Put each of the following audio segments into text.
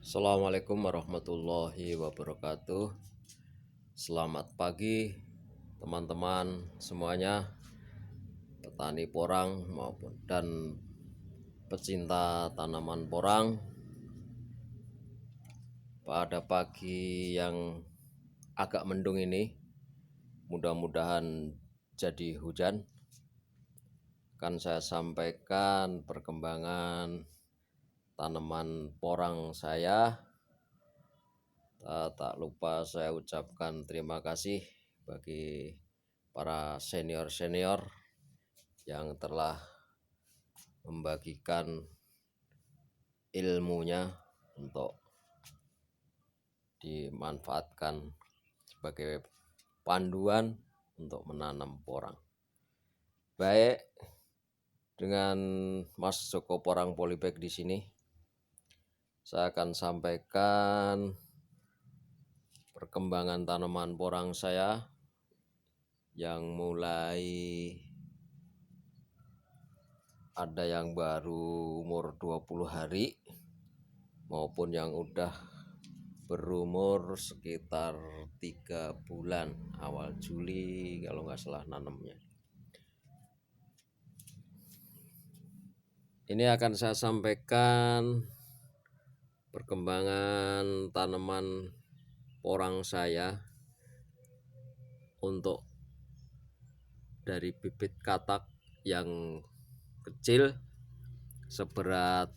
Assalamualaikum warahmatullahi wabarakatuh. Selamat pagi teman-teman semuanya, petani porang maupun dan pecinta tanaman porang. Pada pagi yang agak mendung ini, mudah-mudahan jadi hujan, akan saya sampaikan perkembangan tanaman porang saya. Tak lupa saya ucapkan terima kasih bagi para senior-senior yang telah membagikan ilmunya untuk dimanfaatkan sebagai panduan untuk menanam porang. Baik, dengan Mas Joko Porang Polybag di sini, saya akan sampaikan perkembangan tanaman porang saya yang mulai ada yang baru umur 20 hari maupun yang udah berumur sekitar 3 bulan, awal Juli kalau nggak salah nanamnya. Ini akan saya sampaikan perkembangan tanaman porang saya untuk dari bibit katak yang kecil seberat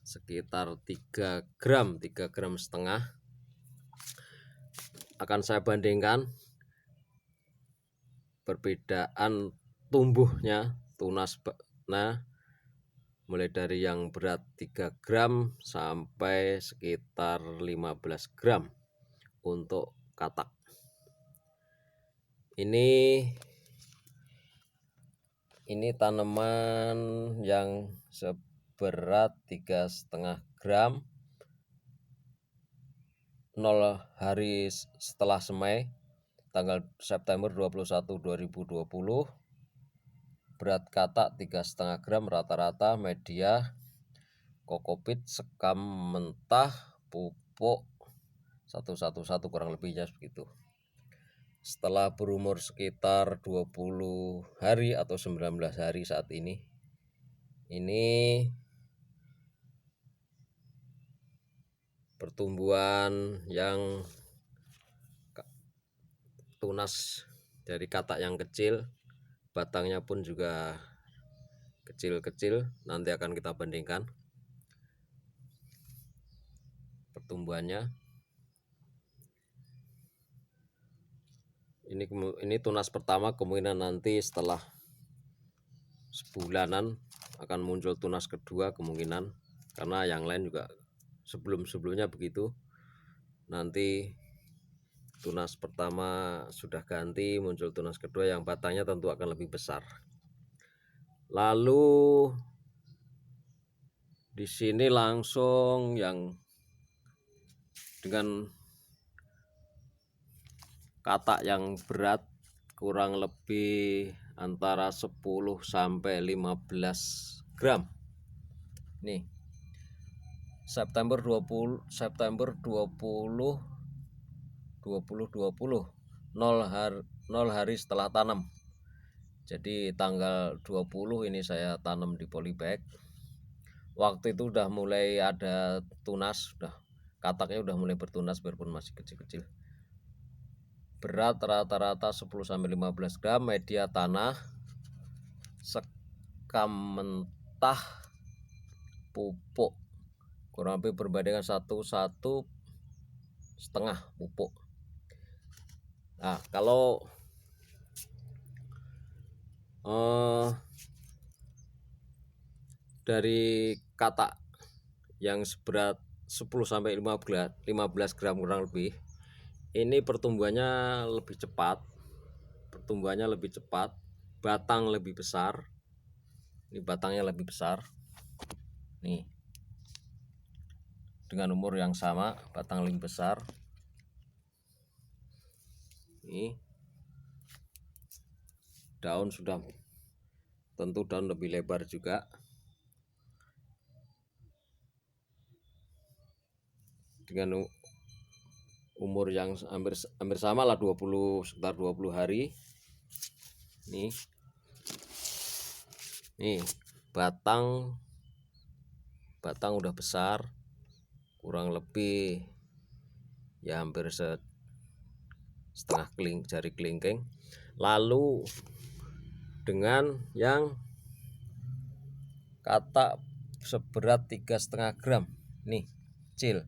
sekitar 3 gram setengah, akan saya bandingkan perbedaan tumbuhnya tunas mulai dari yang berat 3 gram sampai sekitar 15 gram untuk katak. Ini tanaman yang seberat 3,5 gram 0 hari setelah semai, tanggal September 21, 2020. Berat katak 3,5 gram rata-rata, media kokopit, sekam mentah, pupuk 111 kurang lebihnya begitu. Setelah berumur sekitar 20 hari atau 19 hari saat ini pertumbuhan yang tunas dari katak yang kecil, batangnya pun juga kecil-kecil. Nanti akan kita bandingkan pertumbuhannya. Ini tunas pertama, kemungkinan nanti setelah sebulanan akan muncul tunas kedua kemungkinan, karena yang lain juga sebelum-sebelumnya begitu. Nanti tunas pertama sudah ganti, muncul tunas kedua yang batangnya tentu akan lebih besar. Lalu di sini langsung yang dengan katak yang berat kurang lebih antara 10 sampai 15 gram. Nih, September 20 0 hari setelah tanam. Jadi tanggal 20 ini saya tanam di polybag. Waktu itu udah mulai ada tunas, kataknya udah mulai bertunas biarpun masih kecil-kecil. Berat rata-rata 10 sampai 15 gram, media tanah, sekam mentah, pupuk kurang lebih perbandingan 1,5 pupuk. Nah, kalau dari katak yang seberat 10 sampai 15 gram kurang lebih, ini pertumbuhannya lebih cepat. Batang lebih besar. Ini batangnya lebih besar. Nih, dengan umur yang sama, batang lebih besar. Nih, daun sudah tentu daun lebih lebar juga. dengan umur yang hampir sama lah, sekitar 20 hari. Nih batang udah besar, kurang lebih ya hampir setengah jari kelingking. Lalu dengan yang katak seberat 3,5 gram nih, kecil.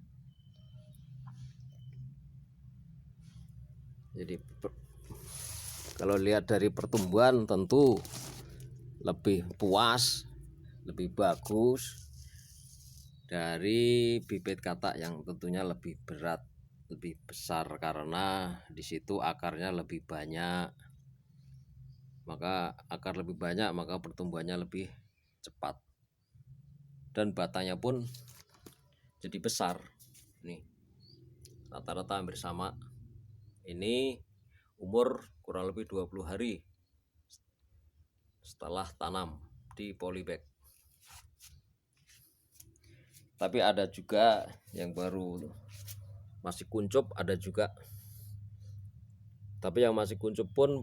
Jadi kalau lihat dari pertumbuhan tentu lebih puas, lebih bagus dari bibit katak yang tentunya lebih berat, lebih besar, karena di situ akarnya lebih banyak. Maka akar lebih banyak, maka pertumbuhannya lebih cepat dan batangnya pun jadi besar. Nih rata-rata hampir sama. Ini umur kurang lebih 20 hari setelah tanam di polybag. Tapi ada juga yang baru masih kuncup, ada juga. Tapi yang masih kuncup pun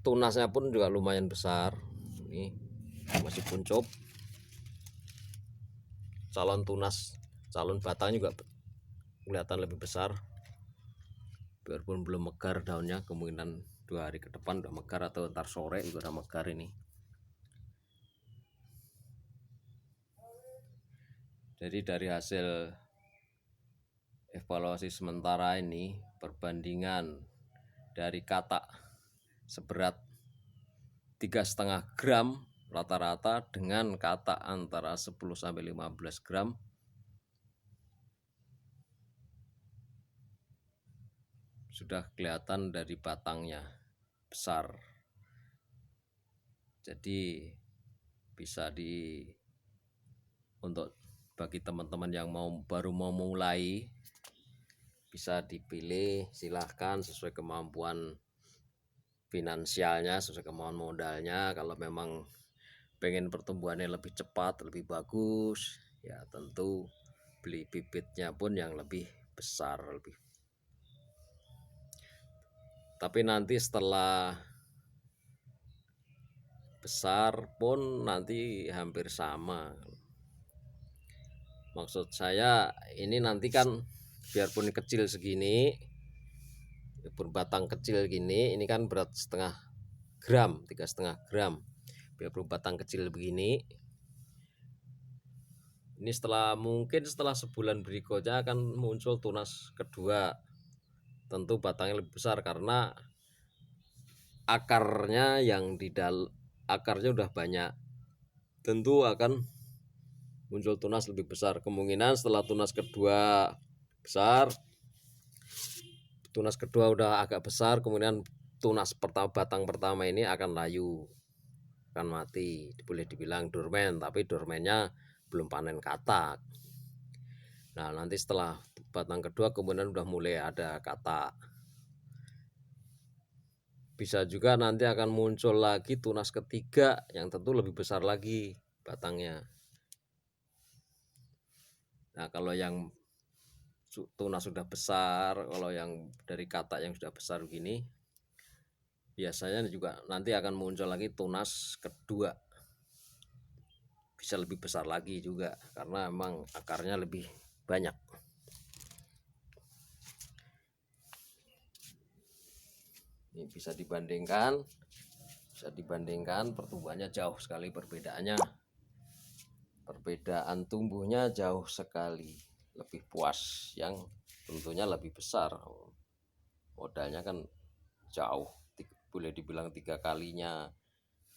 tunasnya pun juga lumayan besar. Ini masih kuncup. Calon batang juga kelihatan lebih besar. Biarpun belum megar daunnya, kemungkinan 2 hari ke depan udah megar, atau ntar sore juga udah megar ini. Jadi dari hasil evaluasi sementara ini, perbandingan dari katak seberat 3,5 gram rata-rata dengan katak antara 10-15 gram, sudah kelihatan dari batangnya besar. Jadi bisa untuk bagi teman-teman yang baru mau mulai, bisa dipilih, silahkan sesuai kemampuan finansialnya, sesuai kemampuan modalnya. Kalau memang pengen pertumbuhannya lebih cepat, lebih bagus, ya tentu beli bibitnya pun yang lebih besar, lebih. Tapi nanti setelah besar pun nanti hampir sama. Maksud saya ini nanti kan biarpun kecil segini, biarpun batang kecil gini, ini kan berat 0,5 gram, 3,5 gram. Biarpun batang kecil begini, ini mungkin setelah sebulan berikutnya akan muncul tunas kedua. Tentu batangnya lebih besar karena akarnya akarnya udah banyak. Tentu akan muncul tunas lebih besar. Kemungkinan setelah tunas kedua besar, tunas kedua udah agak besar, kemudian tunas batang pertama ini akan layu, akan mati. Boleh dibilang dorman, tapi dormannya belum panen katak. Nah nanti setelah batang kedua kemudian udah mulai ada katak. Bisa juga nanti akan muncul lagi tunas ketiga yang tentu lebih besar lagi batangnya. Nah kalau yang tunas sudah besar, kalau yang dari katak yang sudah besar begini, biasanya juga nanti akan muncul lagi tunas kedua, bisa lebih besar lagi juga karena memang akarnya lebih banyak. Ini bisa dibandingkan pertumbuhannya jauh sekali perbedaannya. Perbedaan tumbuhnya jauh sekali, lebih puas, yang tentunya lebih besar. Modalnya kan jauh, boleh dibilang 3 kalinya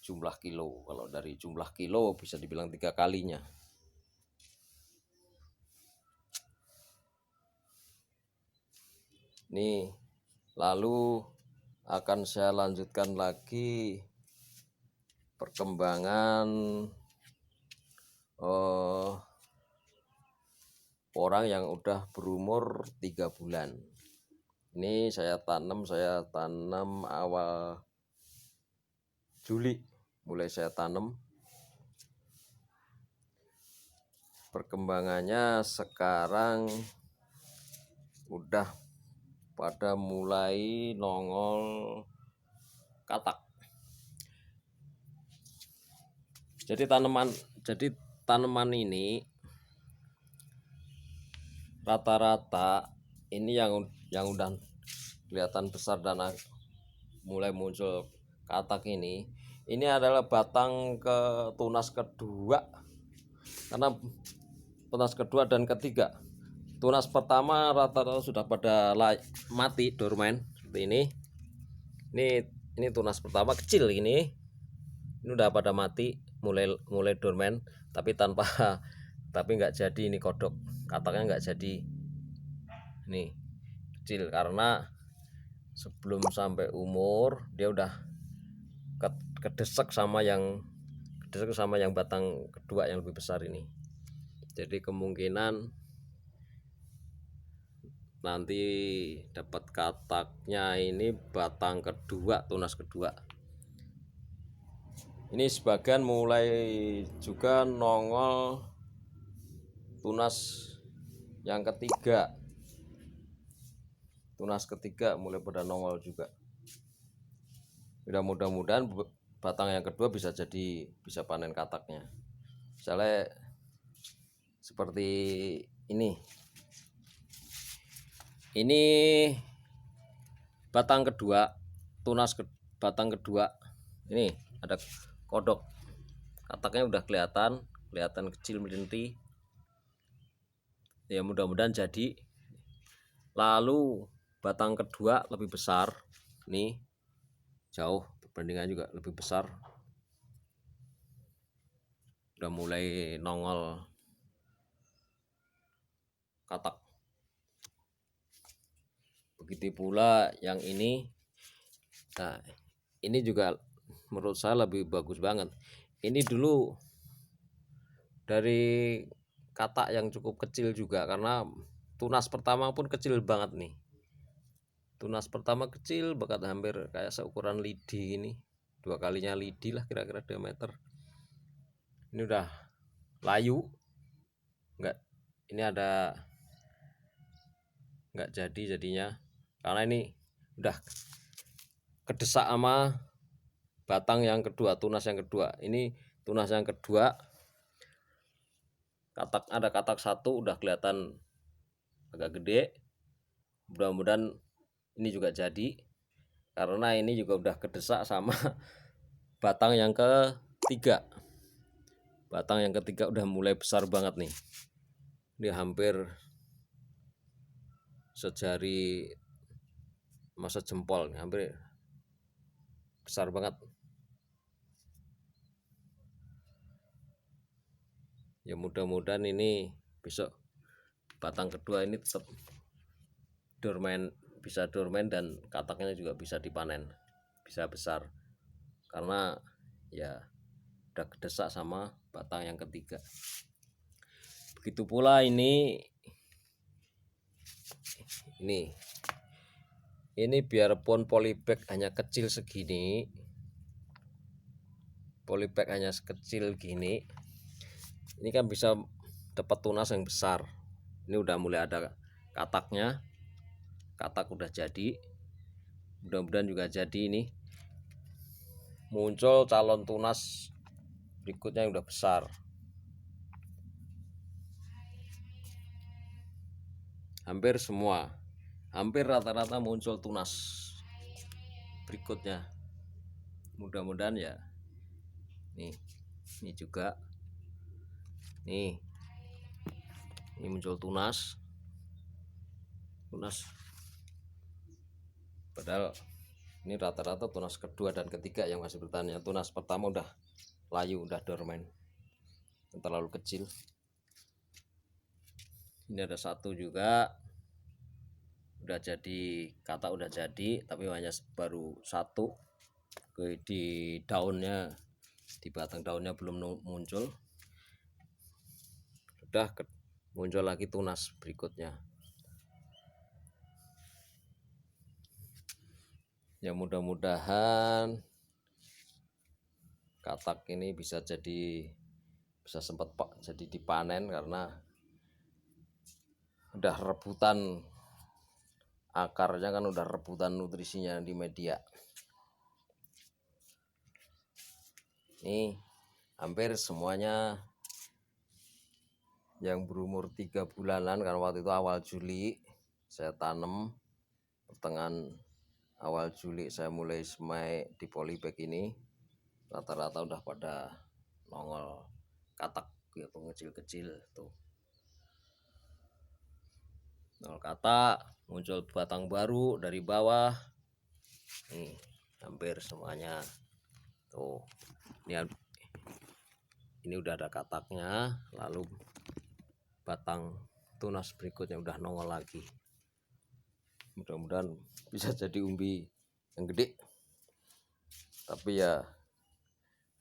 jumlah kilo. Kalau dari jumlah kilo bisa dibilang 3 kalinya. Nih, lalu akan saya lanjutkan lagi perkembangan orang yang udah berumur 3 bulan. Ini saya tanam awal Juli, mulai saya tanam. Perkembangannya sekarang udah pada mulai nongol katak. Jadi tanaman ini rata-rata ini yang udah kelihatan besar dan mulai muncul katak ini adalah batang tunas kedua, karena tunas kedua dan ketiga. Tunas pertama rata-rata sudah pada mati dorman seperti ini. Ini tunas pertama kecil ini udah pada mati, mulai dorman, tapi nggak jadi ini kodok kataknya, nggak jadi. Ini kecil karena sebelum sampai umur dia udah kedesek sama yang batang kedua yang lebih besar ini. Jadi kemungkinan nanti dapat kataknya ini batang kedua, tunas kedua. Ini sebagian mulai juga nongol tunas yang ketiga. Tunas ketiga mulai pada nongol juga. Mudah-mudahan batang yang kedua bisa panen kataknya. Misalnya seperti ini. Ini batang kedua, batang kedua. Ini ada kodok. Kataknya udah kelihatan kecil melinti. Ya mudah-mudahan jadi. Lalu batang kedua lebih besar. Nih, jauh perbandingan juga lebih besar. Udah mulai nongol katak. Begitu pula yang ini. Nah, ini juga menurut saya lebih bagus banget. Ini dulu dari katak yang cukup kecil juga, karena tunas pertama pun kecil banget nih. Tunas pertama kecil banget, hampir kayak seukuran lidi ini, 2 kalinya lidi lah kira-kira diameter. Ini udah layu, ini ada nggak jadi jadinya karena ini udah kedesak sama batang yang kedua, tunas yang kedua. Ini tunas yang kedua, ada katak satu udah kelihatan agak gede. Mudah-mudahan ini juga jadi, karena ini juga udah kedesak sama batang yang ketiga. Batang yang ketiga udah mulai besar banget nih. Ini hampir sejari masa jempol, hampir besar banget. Ya mudah-mudahan ini besok batang kedua ini tetap bisa dorman dan kataknya juga bisa dipanen, bisa besar, karena ya udah kedesak sama batang yang ketiga. Begitu pula ini biarpun polybag hanya kecil segini, ini kan bisa dapat tunas yang besar. Ini udah mulai ada kataknya, katak udah jadi. Mudah-mudahan juga jadi, ini muncul calon tunas berikutnya yang udah besar. Hampir rata-rata muncul tunas berikutnya. Mudah-mudahan ya. Ini juga. Ini muncul tunas. Padahal ini rata-rata tunas kedua dan ketiga yang masih bertahan. Tunas pertama udah layu, udah dorman, terlalu kecil. Ini ada satu juga udah jadi, katak udah jadi, tapi hanya baru satu. Di daunnya, di batang daunnya belum muncul, udah muncul lagi tunas berikutnya. Ya mudah-mudahan katak ini bisa sempat jadi dipanen, karena udah rebutan akarnya kan udah rebutan nutrisinya di media. Ini hampir semuanya yang berumur 3 bulanan, karena waktu itu awal Juli saya tanam, pertengahan awal Juli saya mulai semai di polybag ini, rata-rata udah pada nongol katak gitu kecil-kecil tuh. Nongol katak, muncul batang baru dari bawah. Nih, hampir semuanya tuh. Ini udah ada kataknya, lalu batang tunas berikutnya udah nongol lagi. Mudah-mudahan bisa jadi umbi yang gede. Tapi ya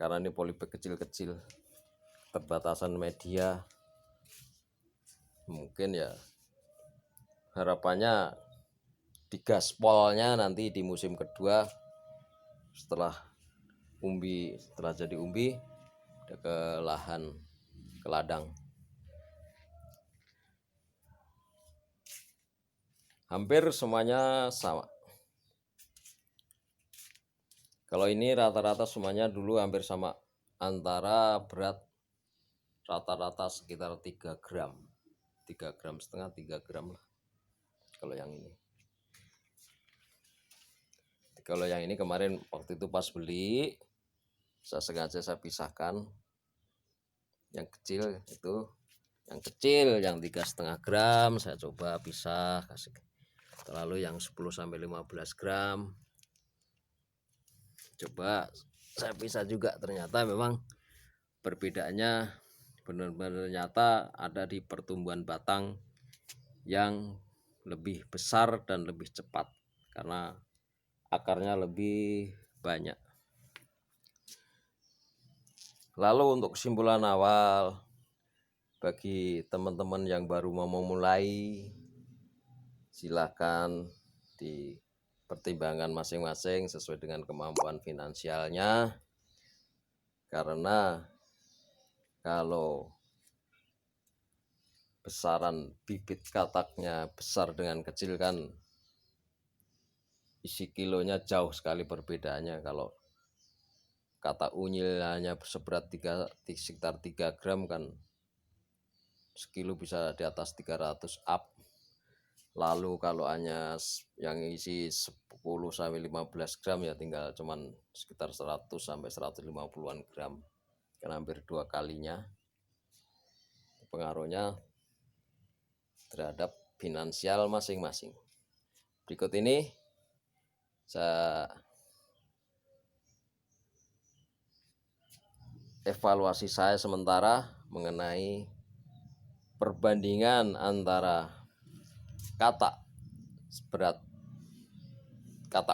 karena ini polybag kecil-kecil, keterbatasan media, mungkin ya harapannya di gaspolnya nanti di musim kedua setelah jadi umbi udah ke lahan, ke ladang. Hampir semuanya sama. Kalau ini rata-rata semuanya dulu hampir sama, antara berat rata-rata sekitar 3 gram, 3 gram setengah, 3 gram lah. Kalau yang ini kemarin waktu itu pas beli, saya sengaja saya pisahkan. Yang kecil itu, yang kecil yang 3,5 gram saya coba pisah, kasih. Lalu yang 10-15 gram coba saya pisah juga. Ternyata memang perbedaannya benar-benar nyata ada di pertumbuhan batang yang lebih besar dan lebih cepat karena akarnya lebih banyak. Lalu untuk kesimpulan awal bagi teman-teman yang baru mau memulai, silakan dipertimbangkan masing-masing sesuai dengan kemampuan finansialnya. Karena kalau besaran bibit kataknya besar dengan kecil kan isi kilonya jauh sekali perbedaannya. Kalau katak unyil hanya seberat sekitar 3 gram kan sekilo bisa di atas 300 up. Lalu kalau hanya yang isi 10-15 gram ya tinggal cuman sekitar 100-150-an gram, kan hampir 2 kalinya pengaruhnya terhadap finansial masing-masing. Berikut ini saya evaluasi saya sementara mengenai perbandingan antara katak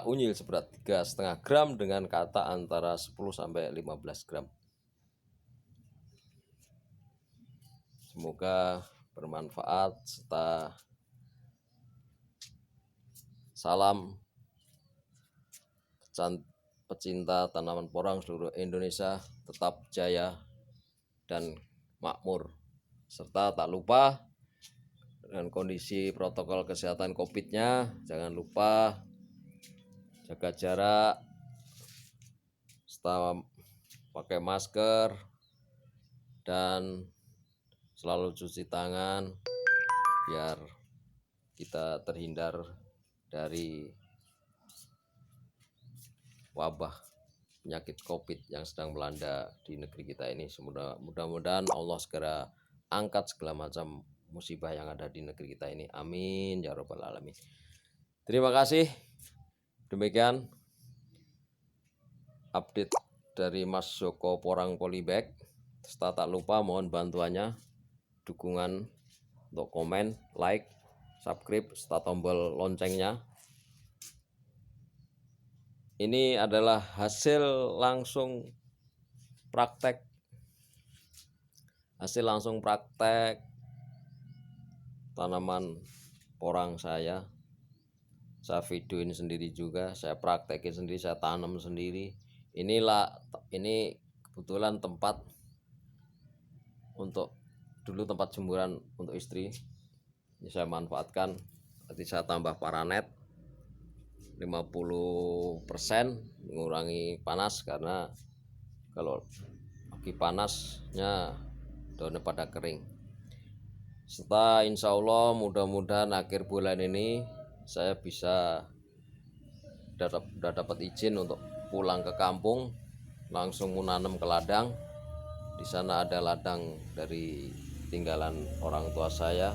unyil seberat 3,5 gram dengan katak antara 10-15 gram. Semoga bermanfaat, serta salam pecinta tanaman porang seluruh Indonesia tetap jaya dan makmur. Serta tak lupa dengan kondisi protokol kesehatan COVID-nya, jangan lupa jaga jarak, serta pakai masker, dan selalu cuci tangan biar kita terhindar dari wabah penyakit COVID yang sedang melanda di negeri kita ini. Mudah-mudahan Allah segera angkat segala macam musibah yang ada di negeri kita ini. Amin ya rabbal alamin. Terima kasih. Demikian update dari Mas Joko Porang Polybag. Tak lupa mohon bantuannya, dukungan untuk komen, like, subscribe, serta tombol loncengnya. Ini adalah hasil langsung praktek tanaman porang saya. Saya videoin sendiri juga, saya praktekin sendiri, saya tanam sendiri. Ini kebetulan tempat jemuran untuk istri. Ini saya manfaatkan Nanti saya tambah paranet 50% mengurangi panas, karena kalau lagi panasnya daunnya pada kering. Setelah insya Allah mudah-mudahan akhir bulan ini saya bisa udah dapat izin untuk pulang ke kampung, langsung menanam ke ladang. Di sana ada ladang dari tinggalan orang tua saya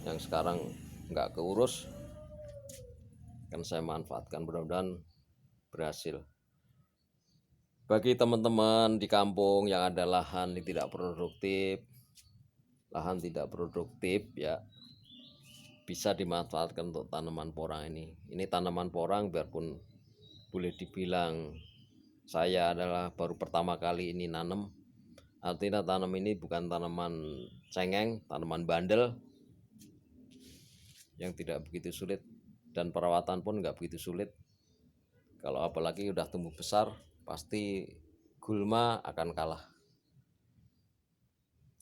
yang sekarang nggak keurus, kan saya manfaatkan, mudah-mudahan berhasil. Bagi teman-teman di kampung yang ada lahan yang tidak produktif ya, bisa dimanfaatkan untuk tanaman porang ini. Ini tanaman porang biarpun boleh dibilang saya adalah baru pertama kali ini nanam, artinya tanam ini bukan tanaman cengeng, tanaman bandel yang tidak begitu sulit, dan perawatan pun nggak begitu sulit. Kalau apalagi udah tumbuh besar, pasti gulma akan kalah.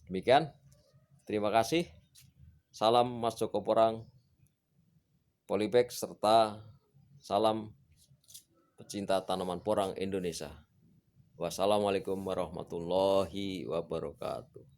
Demikian, terima kasih. Salam Mas Joko Porang Polybag, serta salam pecinta tanaman porang Indonesia. Wassalamualaikum warahmatullahi wabarakatuh.